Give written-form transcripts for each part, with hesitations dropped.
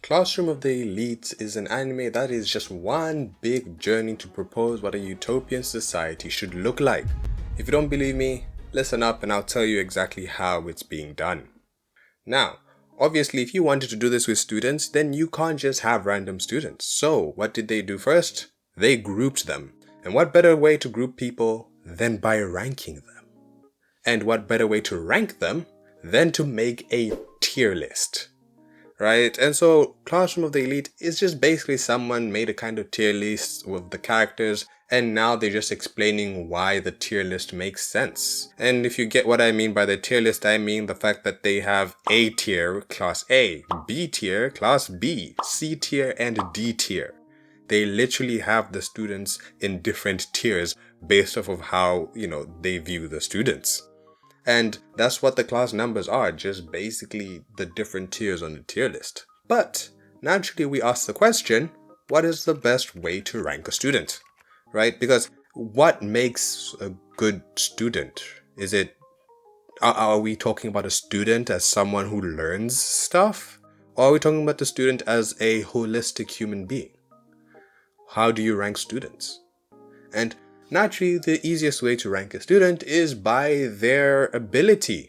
Classroom of the Elite is an anime that is just one big journey to propose what a utopian society should look like. If you don't believe me, listen up and I'll tell you exactly how it's being done. Now, obviously if you wanted to do this with students, then you can't just have random students. So what did they do first? They grouped them. And what better way to group people than by ranking them? And what better way to rank them than to make a tier list? Right? And so Classroom of the Elite is just basically someone made a kind of tier list with the characters, and now they're just explaining why the tier list makes sense. And if you get what I mean by the tier list, I mean the fact that they have A tier, class A, B tier, class B, C tier, and D tier. They literally have the students in different tiers based off of how, they view the students. And that's what the class numbers are, just basically the different tiers on the tier list. But naturally we ask the question, what is the best way to rank a student? Right? Because what makes a good student? Are we talking about a student as someone who learns stuff? Or are we talking about the student as a holistic human being? How do you rank students? And naturally, the easiest way to rank a student is by their ability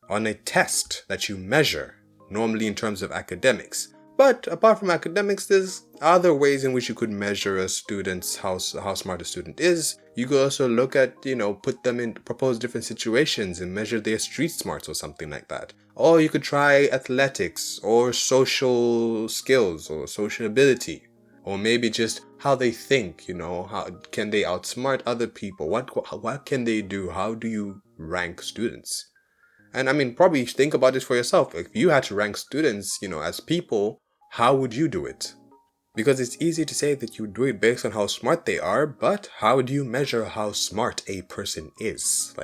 on a test that you measure, normally in terms of academics. But apart from academics, there's other ways in which you could measure a student's how smart a student is. You could also look at, put them in, propose different situations and measure their street smarts or something like that. Or you could try athletics or social skills or social ability. Or maybe just how they think, how can they outsmart other people? What can they do? How do you rank students? And I mean, probably think about this for yourself. If you had to rank students, as people, how would you do it? Because it's easy to say that you do it based on how smart they are, but how do you measure how smart a person is?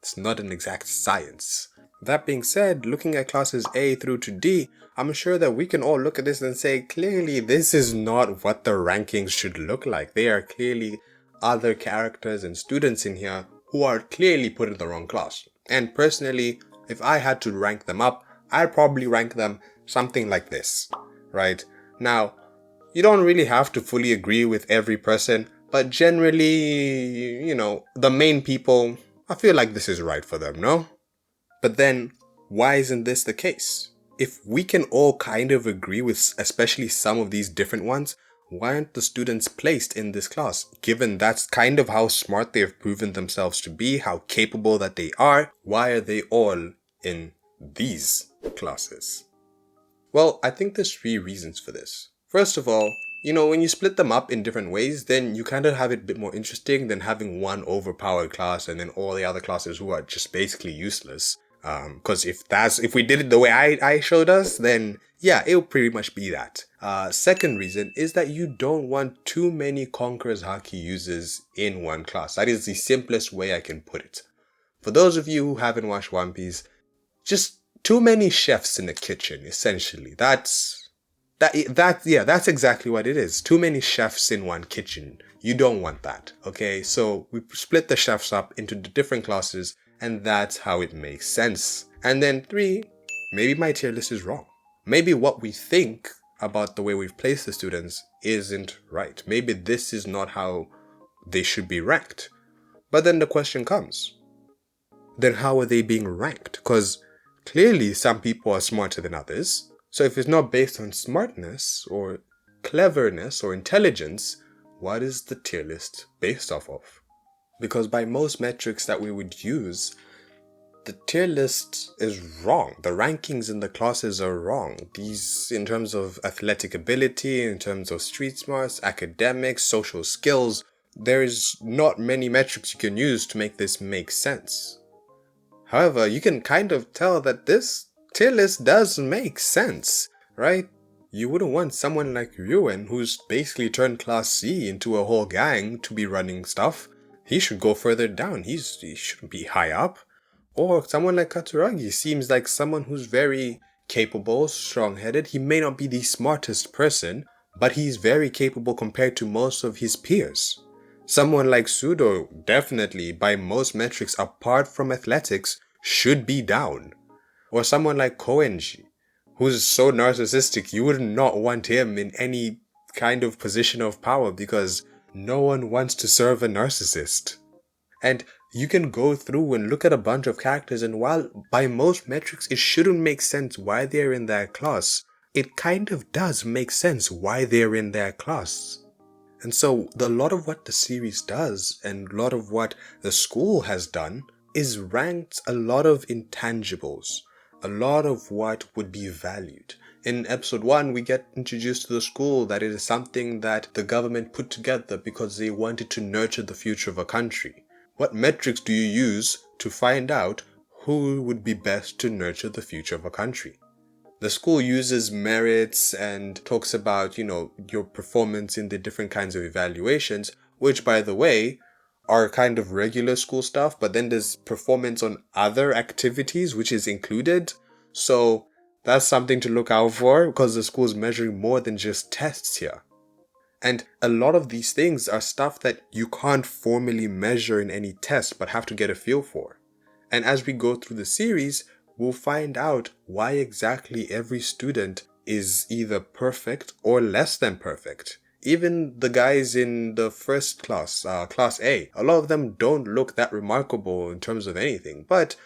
It's not an exact science. That being said, looking at classes A through to D, I'm sure that we can all look at this and say, clearly this is not what the rankings should look like. There are clearly other characters and students in here who are clearly put in the wrong class. And personally, if I had to rank them up, I'd probably rank them something like this, right? Now, you don't really have to fully agree with every person, but generally, the main people, I feel like this is right for them, no? But then, why isn't this the case? If we can all kind of agree with especially some of these different ones, why aren't the students placed in this class? Given that's kind of how smart they have proven themselves to be, how capable that they are, why are they all in these classes? Well, I think there's 3 reasons for this. First of all, when you split them up in different ways, then you kind of have it a bit more interesting than having one overpowered class and then all the other classes who are just basically useless. Because if we did it the way I showed us, then yeah, it will pretty much be that. Second reason is that you don't want too many Conqueror's Haki users in one class. That is the simplest way I can put it. For those of you who haven't watched One Piece, just too many chefs in the kitchen, essentially. That's exactly what it is. Too many chefs in one kitchen. You don't want that, okay? So we split the chefs up into the different classes, and that's how it makes sense. And then 3, maybe my tier list is wrong. Maybe what we think about the way we've placed the students isn't right. Maybe this is not how they should be ranked. But then the question comes, then how are they being ranked? Because clearly some people are smarter than others. So if it's not based on smartness or cleverness or intelligence, what is the tier list based off of? Because by most metrics that we would use, the tier list is wrong. The rankings in the classes are wrong. These, in terms of athletic ability, in terms of street smarts, academics, social skills, there is not many metrics you can use to make this make sense. However, you can kind of tell that this tier list does make sense, right? You wouldn't want someone like Ryuen, who's basically turned Class C into a whole gang, to be running stuff. He should go further down. He shouldn't be high up. Or someone like Katsuragi seems like someone who's very capable, strong-headed. He may not be the smartest person, but he's very capable compared to most of his peers. Someone like Sudo, definitely, by most metrics apart from athletics, should be down. Or someone like Koenji, who's so narcissistic, you would not want him in any kind of position of power because no one wants to serve a narcissist. And you can go through and look at a bunch of characters, and while by most metrics it shouldn't make sense why they're in that class, it kind of does make sense why they're in that class. And so a lot of what the series does and a lot of what the school has done is ranked a lot of intangibles, a lot of what would be valued. In episode 1, we get introduced to the school that it is something that the government put together because they wanted to nurture the future of a country. What metrics do you use to find out who would be best to nurture the future of a country? The school uses merits and talks about, your performance in the different kinds of evaluations, which, by the way, are kind of regular school stuff, but then there's performance on other activities, which is included. So that's something to look out for because the school's measuring more than just tests here. And a lot of these things are stuff that you can't formally measure in any test, but have to get a feel for. And as we go through the series, we'll find out why exactly every student is either perfect or less than perfect. Even the guys in the first class, class A, a lot of them don't look that remarkable in terms of anything, but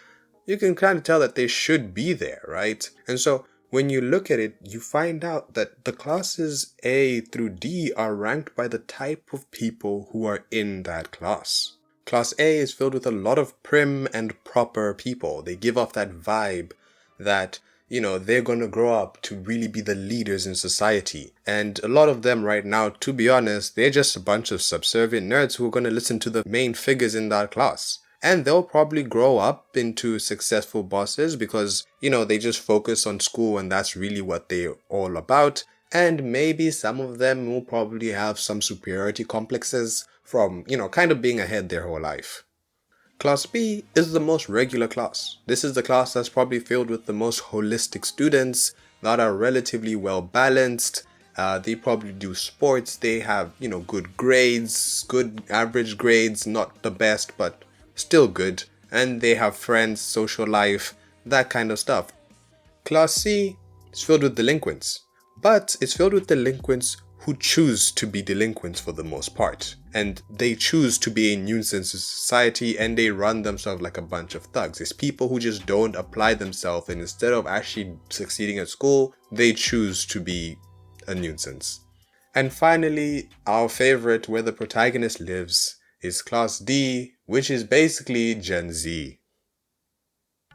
you can kind of tell that they should be there, right? And so when you look at it, you find out that the classes A through D are ranked by the type of people who are in that class. Class A is filled with a lot of prim and proper people. They give off that vibe that, they're going to grow up to really be the leaders in society. And a lot of them right now, to be honest, they're just a bunch of subservient nerds who are going to listen to the main figures in that class. And they'll probably grow up into successful bosses because, they just focus on school and that's really what they're all about. And maybe some of them will probably have some superiority complexes from, kind of being ahead their whole life. Class B is the most regular class. This is the class that's probably filled with the most holistic students that are relatively well balanced. They probably do sports. They have, good grades, good average grades, not the best, but still good. And they have friends, social life, that kind of stuff. Class C is filled with delinquents. But it's filled with delinquents who choose to be delinquents for the most part. And they choose to be a nuisance to society and they run themselves like a bunch of thugs. It's people who just don't apply themselves and instead of actually succeeding at school, they choose to be a nuisance. And finally, our favorite, where the protagonist lives, is Class D, which is basically Gen Z.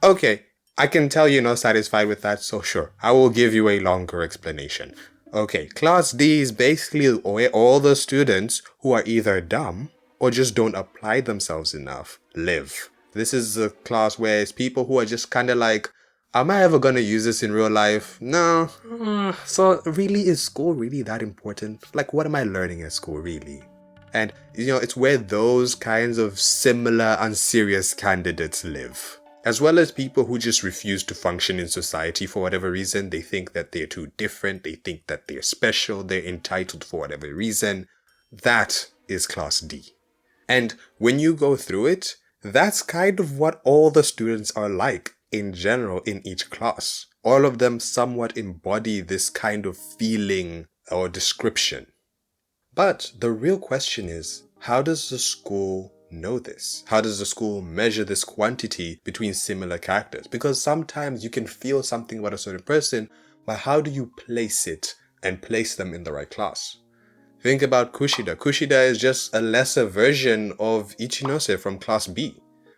Okay, I can tell you're not satisfied with that, so sure, I will give you a longer explanation. Okay, Class D is basically where all the students who are either dumb or just don't apply themselves enough live. This is a class where it's people who are just kind of like, am I ever going to use this in real life? No. So really, is school really that important? Like, what am I learning at school really? And, it's where those kinds of similar unserious candidates live. As well as people who just refuse to function in society for whatever reason. They think that they're too different. They think that they're special. They're entitled for whatever reason. That is Class D. And when you go through it, that's kind of what all the students are like in general in each class. All of them somewhat embody this kind of feeling or description. But the real question is, how does the school know this? How does the school measure this quantity between similar characters? Because sometimes you can feel something about a certain person, but how do you place it and place them in the right class? Think about Kushida. Kushida is just a lesser version of Ichinose from Class B.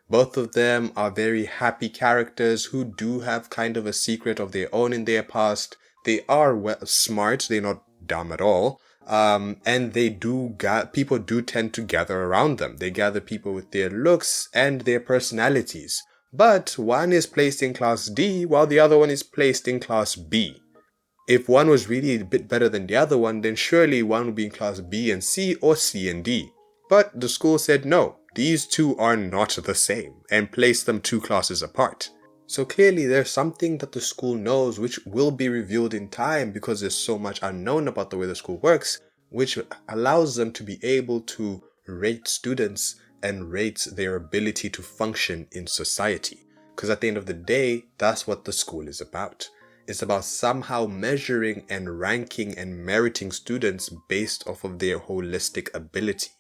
Both of them are very happy characters who do have kind of a secret of their own in their past. They are smart, they're not dumb at all. And people do tend to gather around them. They gather people with their looks and their personalities. But one is placed in Class D while the other one is placed in Class B. If one was really a bit better than the other one, then surely one would be in Class B and C or C and D. But the school said no, these two are not the same and placed them 2 classes apart. So clearly there's something that the school knows which will be revealed in time because there's so much unknown about the way the school works, which allows them to be able to rate students and rate their ability to function in society. Because at the end of the day, that's what the school is about. It's about somehow measuring and ranking and meriting students based off of their holistic ability.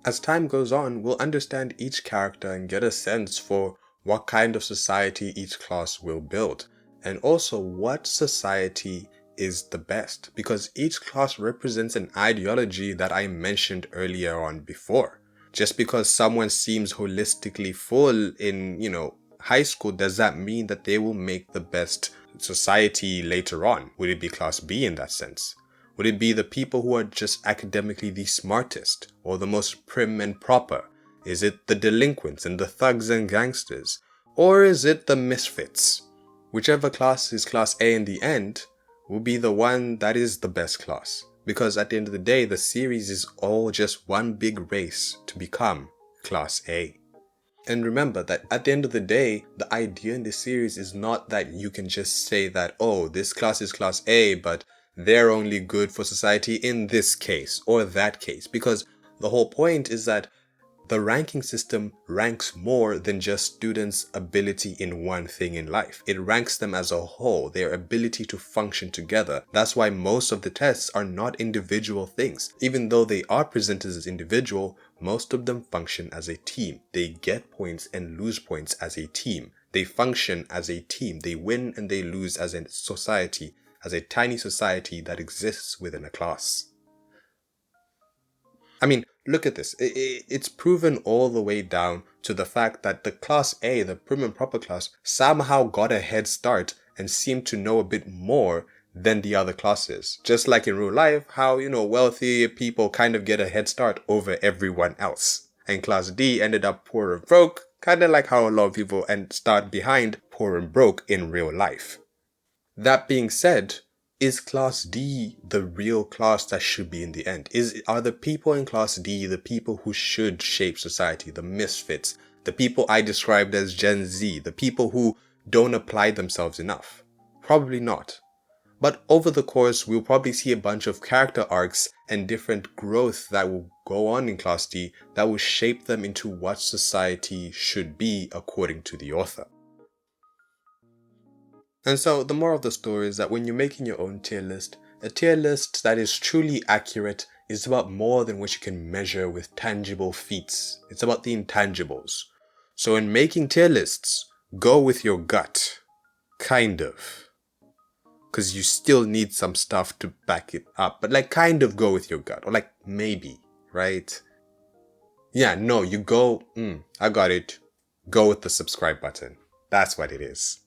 As time goes on, we'll understand each character and get a sense for what kind of society each class will build, and also what society is the best, because each class represents an ideology that I mentioned earlier on before. Just because someone seems holistically full in, high school, does that mean that they will make the best society later on? Would it be class B in that sense? Would it be the people who are just academically the smartest or the most prim and proper? Is it the delinquents and the thugs and gangsters? Or is it the misfits? Whichever class is class A in the end will be the one that is the best class. Because at the end of the day, the series is all just one big race to become class A. And remember that at the end of the day, the idea in this series is not that you can just say that, oh, this class is class A, but they're only good for society in this case or that case. Because the whole point is that the ranking system ranks more than just students' ability in one thing in life. It ranks them as a whole, their ability to function together. That's why most of the tests are not individual things. Even though they are presented as individual, most of them function as a team. They get points and lose points as a team. They function as a team. They win and they lose as a society, as a tiny society that exists within a class. I mean, look at this. It's proven all the way down to the fact that the class A, the prim and proper class, somehow got a head start and seemed to know a bit more than the other classes. Just like in real life, how, wealthy people kind of get a head start over everyone else. And class D ended up poor and broke, kind of like how a lot of people start behind poor and broke in real life. That being said, is class D the real class that should be in the end? Are the people in class D the people who should shape society, the misfits, the people I described as Gen Z, the people who don't apply themselves enough? Probably not. But over the course, we'll probably see a bunch of character arcs and different growth that will go on in class D that will shape them into what society should be according to the author. And so the moral of the story is that when you're making your own tier list, a tier list that is truly accurate is about more than what you can measure with tangible feats. It's about the intangibles. So in making tier lists, go with your gut. Kind of. Because you still need some stuff to back it up. But kind of go with your gut. Or maybe, right? Yeah, no, you go, I got it. Go with the subscribe button. That's what it is.